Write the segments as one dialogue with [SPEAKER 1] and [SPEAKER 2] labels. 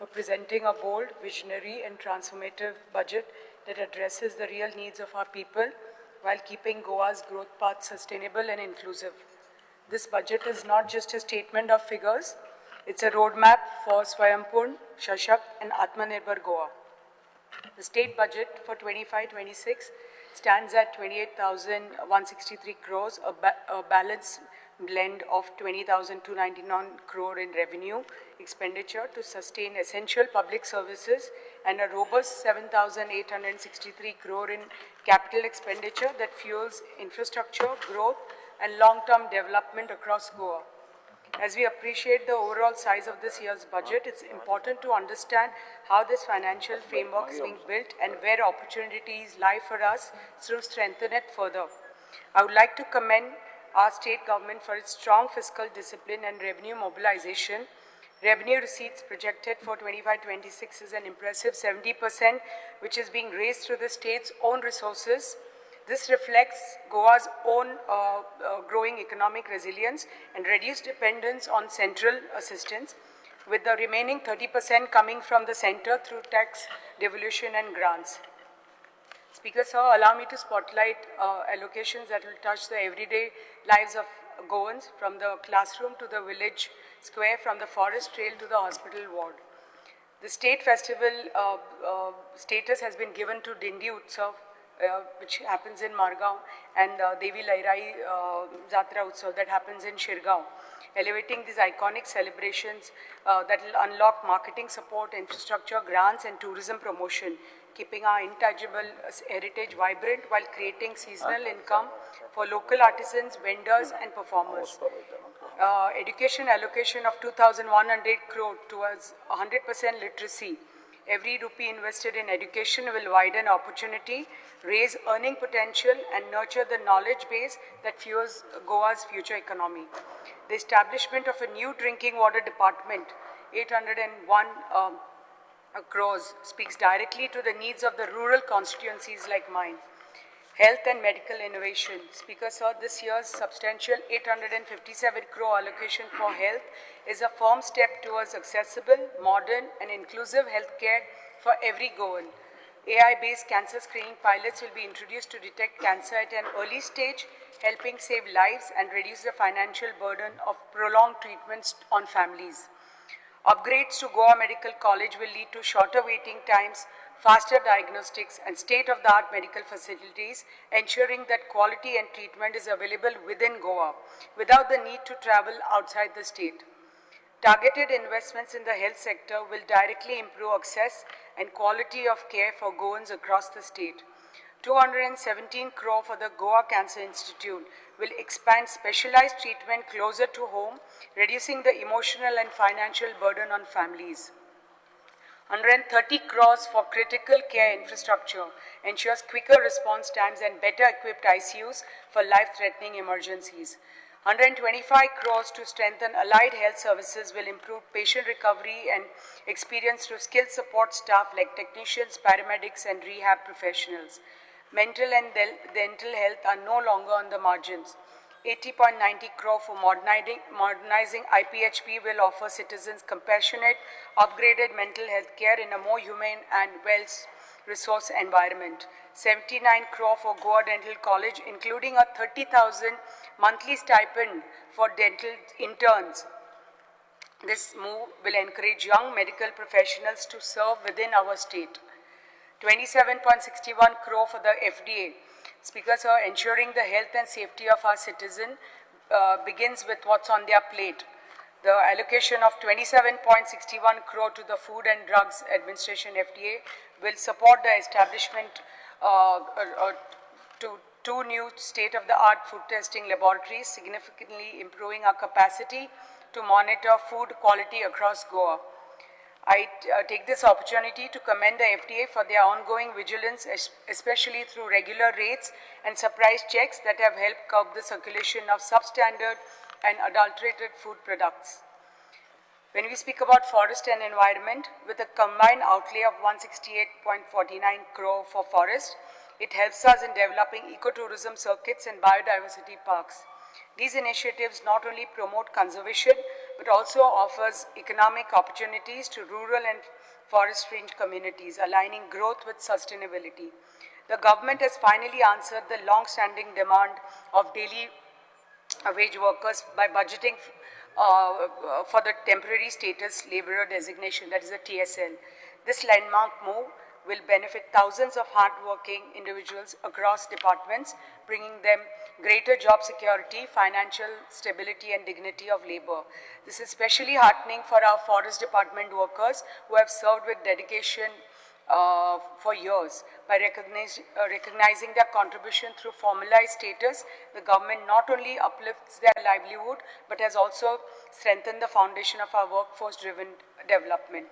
[SPEAKER 1] for presenting a bold, visionary, and transformative budget that addresses the real needs of our people while keeping Goa's growth path sustainable and inclusive. This budget is not just a statement of figures, it's a roadmap for Swayambhur, Shashakt, and Atmanirbhar Goa. The state budget for 25-26 stands at 28,163 crores, a balanced blend of 20,299 crore in revenue expenditure to sustain essential public services and a robust 7,863 crore in capital expenditure that fuels infrastructure, growth, and long-term development across Goa. As we appreciate the overall size of this year's budget, it's important to understand how this financial framework is being built and where opportunities lie for us to strengthen it further. I would like to commend our state government for its strong fiscal discipline and revenue mobilization. Revenue receipts projected for 25-26 is an impressive 70%, which is being raised through the state's own resources. This reflects Goa's own growing economic resilience and reduced dependence on central assistance, with the remaining 30% coming from the center through tax devolution and grants. Speaker sir, allow me to spotlight allocations that will touch the everyday lives of Goans, from the classroom to the village square, from the forest trail to the hospital ward. The state festival status has been given to Dindi Utsav, which happens in Margaon, and Devi Lairai Jatra Utsav that happens in Shirgaon, elevating these iconic celebrations that will unlock marketing support, infrastructure, grants, and tourism promotion, keeping our intangible heritage vibrant while creating seasonal income for local artisans, vendors, and performers. Education allocation of 2,100 crore towards 100% literacy. Every rupee invested in education will widen opportunity, raise earning potential, and nurture the knowledge base that fuels Goa's future economy. The establishment of a new drinking water department, 801 crores, speaks directly to the needs of the rural constituencies like mine. Health and medical innovation. Speaker sir, this year's substantial 857 crore allocation for health is a firm step towards accessible, modern, and inclusive healthcare for every Goan. AI-based cancer screening pilots will be introduced to detect cancer at an early stage, helping save lives and reduce the financial burden of prolonged treatments on families. Upgrades to Goa Medical College will lead to shorter waiting times, faster diagnostics, and state-of-the-art medical facilities, ensuring that quality and treatment is available within Goa, without the need to travel outside the state. Targeted investments in the health sector will directly improve access and quality of care for Goans across the state. 217 crore for the Goa Cancer Institute will expand specialized treatment closer to home, reducing the emotional and financial burden on families. 130 crores for critical care infrastructure ensures quicker response times and better equipped ICUs for life-threatening emergencies. 125 crores to strengthen allied health services will improve patient recovery and experience through skilled support staff like technicians, paramedics, and rehab professionals. Mental and dental health are no longer on the margins. 80.90 crore for modernizing IPHP will offer citizens compassionate, upgraded mental health care in a more humane and well-resourced environment. 79 crore for Goa Dental College, including a 30,000 monthly stipend for dental interns. This move will encourage young medical professionals to serve within our state. 27.61 crore for the FDA. Speakers are ensuring the health and safety of our citizen begins with what's on their plate. The allocation of 27.61 crore to the Food and Drugs Administration FDA will support the establishment to two new state-of-the-art food testing laboratories, significantly improving our capacity to monitor food quality across Goa. I take this opportunity to commend the FDA for their ongoing vigilance, especially through regular raids and surprise checks that have helped curb the circulation of substandard and adulterated food products. When we speak about forest and environment, with a combined outlay of 168.49 crore for forest, it helps us in developing ecotourism circuits and biodiversity parks. These initiatives not only promote conservation but also offers economic opportunities to rural and forest-fringed communities, aligning growth with sustainability. The government has finally answered the long-standing demand of daily wage workers by budgeting for the temporary status laborer designation, that is a TSL. This landmark move will benefit thousands of hardworking individuals across departments, bringing them greater job security, financial stability, and dignity of labor. This is especially heartening for our forest department workers who have served with dedication for years. By recognizing their contribution through formalized status, the government not only uplifts their livelihood, but has also strengthened the foundation of our workforce-driven development.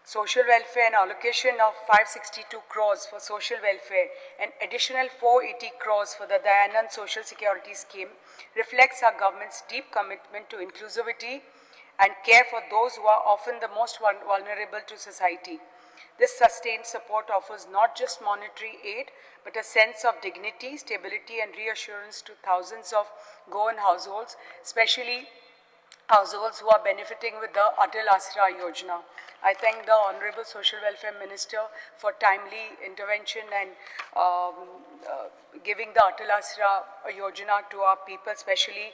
[SPEAKER 1] Social welfare and allocation of 562 crores for social welfare and additional 480 crores for the Dayanand Social Security Scheme reflects our government's deep commitment to inclusivity and care for those who are often the most vulnerable to society. This sustained support offers not just monetary aid, but a sense of dignity, stability, and reassurance to thousands of Goan households, especially households who are benefiting with the Atal Asra Yojana. I thank the Honorable Social Welfare Minister for timely intervention and giving the Atal Asra Yojana to our people, especially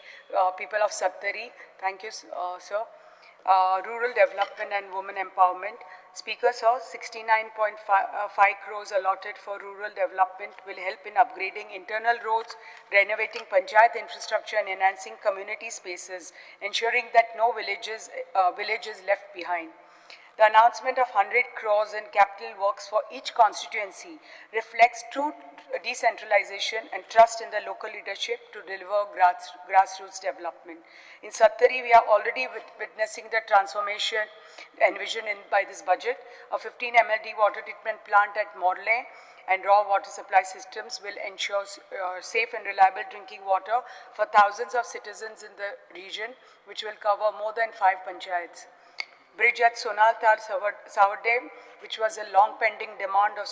[SPEAKER 1] people of Saptari. Thank you, sir. Rural development and women empowerment. Speaker, sir, 69.5 crores allotted for rural development will help in upgrading internal roads, renovating panchayat infrastructure and enhancing community spaces, ensuring that no village is left behind. The announcement of 100 crores in capital works for each constituency reflects true decentralization and trust in the local leadership to deliver grassroots development. In Sattari, we are already witnessing the transformation envisioned by this budget. A 15 MLD water treatment plant at Morle and raw water supply systems will ensure safe and reliable drinking water for thousands of citizens in the region, which will cover more than 5 panchayats. Bridge at Sonaltar Savade, which was a long-pending demand of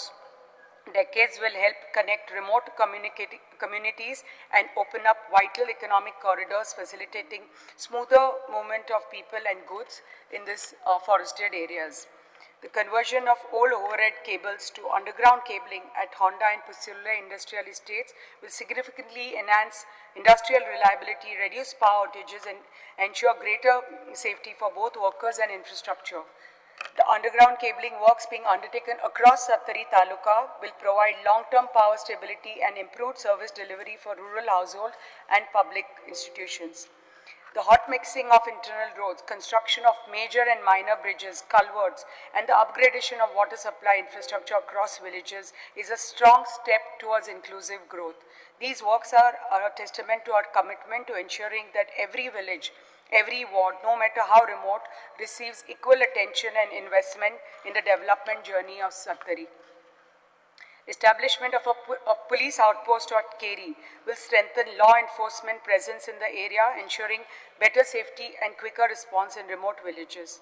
[SPEAKER 1] decades, will help connect remote communities and open up vital economic corridors, facilitating smoother movement of people and goods in these forested areas. The conversion of old overhead cables to underground cabling at Honda and Pusula industrial estates will significantly enhance industrial reliability, reduce power outages, and ensure greater safety for both workers and infrastructure. The underground cabling works being undertaken across Sattari Taluka will provide long-term power stability and improved service delivery for rural households and public institutions. The hot mixing of internal roads, construction of major and minor bridges, culverts, and the upgradation of water supply infrastructure across villages is a strong step towards inclusive growth. These works are a testament to our commitment to ensuring that every village, every ward, no matter how remote, receives equal attention and investment in the development journey of Sattari. Establishment of a police outpost at Keri will strengthen law enforcement presence in the area, ensuring better safety and quicker response in remote villages.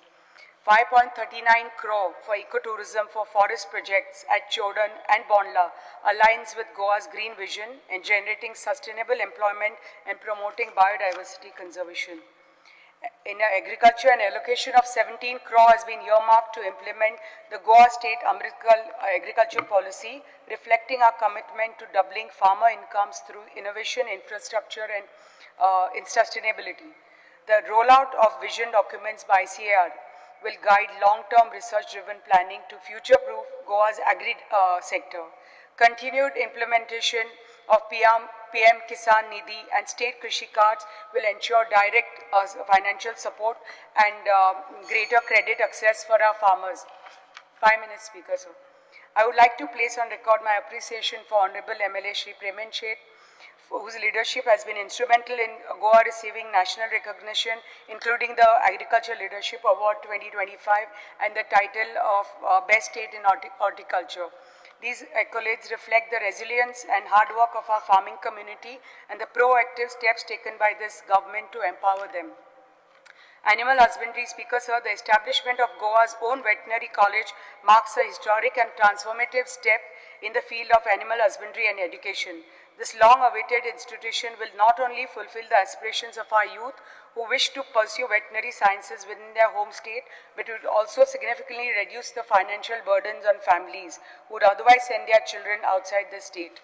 [SPEAKER 1] 5.39 crore for ecotourism for forest projects at Chodan and Bondla aligns with Goa's green vision in generating sustainable employment and promoting biodiversity conservation. In agriculture, an allocation of 17 crore has been earmarked to implement the Goa State Amritkal agriculture policy, reflecting our commitment to doubling farmer incomes through innovation, infrastructure, and in sustainability. The rollout of vision documents by ICAR will guide long-term research-driven planning to future-proof Goa's agri sector. Continued implementation of PM Kisan Nidhi and state Krishi cards will ensure direct financial support and greater credit access for our farmers. 5 minutes, Speaker, sir. I would like to place on record my appreciation for Honorable MLA Shri Premen Sheth, whose leadership has been instrumental in Goa receiving national recognition, including the Agriculture Leadership Award 2025 and the title of Best State in Horticulture. These accolades reflect the resilience and hard work of our farming community and the proactive steps taken by this government to empower them. Animal husbandry, Speaker, sir, the establishment of Goa's own veterinary college marks a historic and transformative step in the field of animal husbandry and education. This long-awaited institution will not only fulfill the aspirations of our youth who wish to pursue veterinary sciences within their home state, but would also significantly reduce the financial burdens on families who would otherwise send their children outside the state.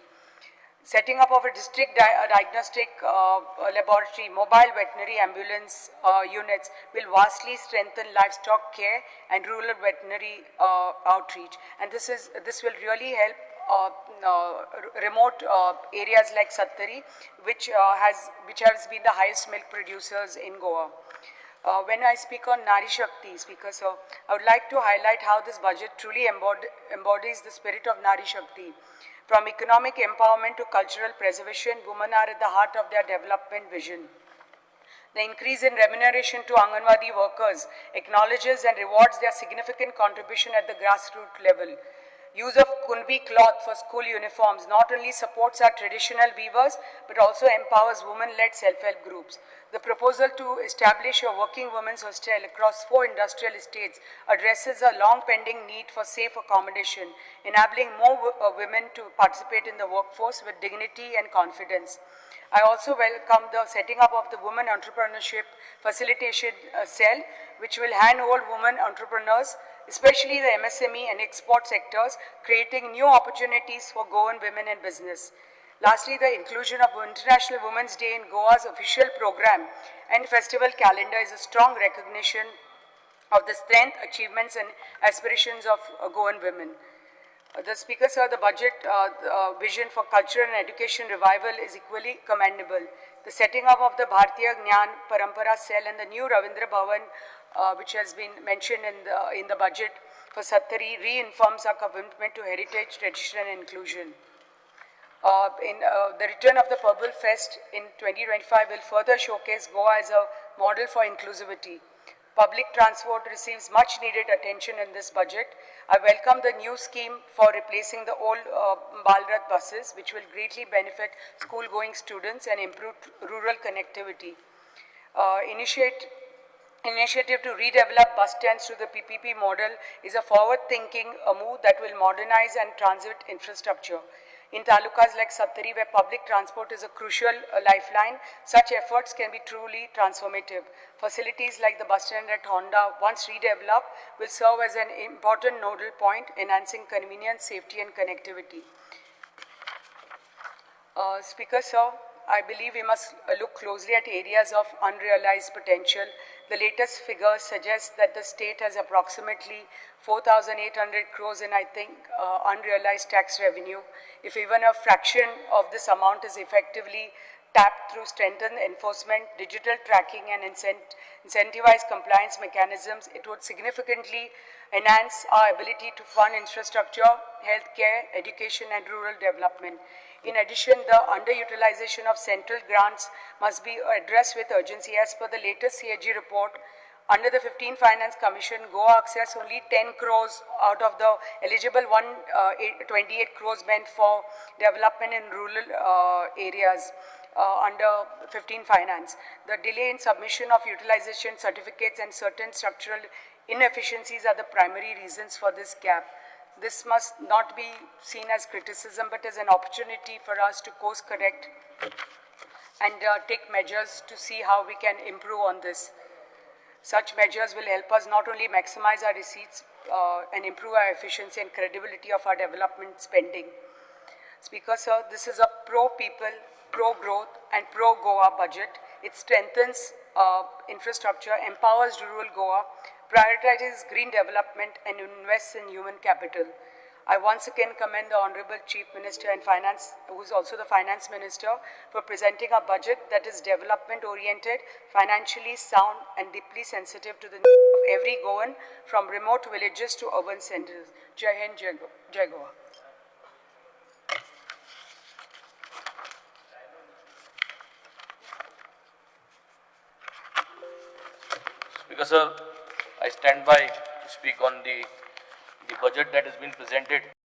[SPEAKER 1] Setting up of a district diagnostic laboratory, mobile veterinary ambulance units will vastly strengthen livestock care and rural veterinary outreach. And this will really help remote areas like Sattari, which has been the highest milk producers in Goa. When I speak on Nari Shakti, Speaker Sir, I would like to highlight how this budget truly embodies the spirit of Nari Shakti. From economic empowerment to cultural preservation, women are at the heart of their development vision. The increase in remuneration to Anganwadi workers acknowledges and rewards their significant contribution at the grassroots level. Use of Kunbi cloth for school uniforms not only supports our traditional weavers, but also empowers women-led self-help groups. The proposal to establish a working women's hostel across 4 industrial estates addresses a long-pending need for safe accommodation, enabling more women to participate in the workforce with dignity and confidence. I also welcome the setting up of the Women Entrepreneurship Facilitation Cell, which will handhold women entrepreneurs, especially the MSME and export sectors, creating new opportunities for Goan women in business. Lastly, the inclusion of International Women's Day in Goa's official program and festival calendar is a strong recognition of the strength, achievements and aspirations of Goan women. The Speaker, sir, the budget vision for culture and education revival is equally commendable. The setting up of the Bharatiya Gnan Parampara Cell and the new Ravindra Bhavan, which has been mentioned in the budget for Sattari, reaffirms our commitment to heritage, tradition and inclusion. The return of the Purple Fest in 2025 will further showcase Goa as a model for inclusivity. Public transport receives much needed attention in this budget. I welcome the new scheme for replacing the old Balrath buses, which will greatly benefit school-going students and improve rural connectivity. Initiative to redevelop bus stands to the PPP model is a forward-thinking move that will modernize and transit infrastructure. In talukas like Sattari, where public transport is a crucial lifeline, such efforts can be truly transformative. Facilities like the bus stand at Honda, once redeveloped, will serve as an important nodal point, enhancing convenience, safety and connectivity. Speaker, sir, I believe we must look closely at areas of unrealized potential. The latest figures suggest that the state has approximately 4,800 crores in, unrealized tax revenue. If even a fraction of this amount is effectively tapped through strengthened enforcement, digital tracking and incentivized compliance mechanisms, it would significantly enhance our ability to fund infrastructure, healthcare, education and rural development. In addition, the underutilization of central grants must be addressed with urgency. As per the latest CAG report, under the 15 Finance Commission, Goa accessed only 10 crores out of the eligible 128 crores meant for development in rural areas under 15 Finance. The delay in submission of utilization certificates and certain structural inefficiencies are the primary reasons for this gap. This must not be seen as criticism, but as an opportunity for us to course correct and take measures to see how we can improve on this. Such measures will help us not only maximize our receipts and improve our efficiency and credibility of our development spending. Speaker, sir, this is a pro-people, pro-growth and pro-Goa budget. It strengthens infrastructure, empowers rural Goa, prioritizes green development and invests in human capital. I once again commend the Honorable Chief Minister and Finance, who is also the Finance Minister, for presenting a budget that is development-oriented, financially sound and deeply sensitive to the needs of every Goan, from remote villages to urban centers. Jai Hind, Jai Goa.
[SPEAKER 2] Speaker, sir, I stand by to speak on the budget that has been presented.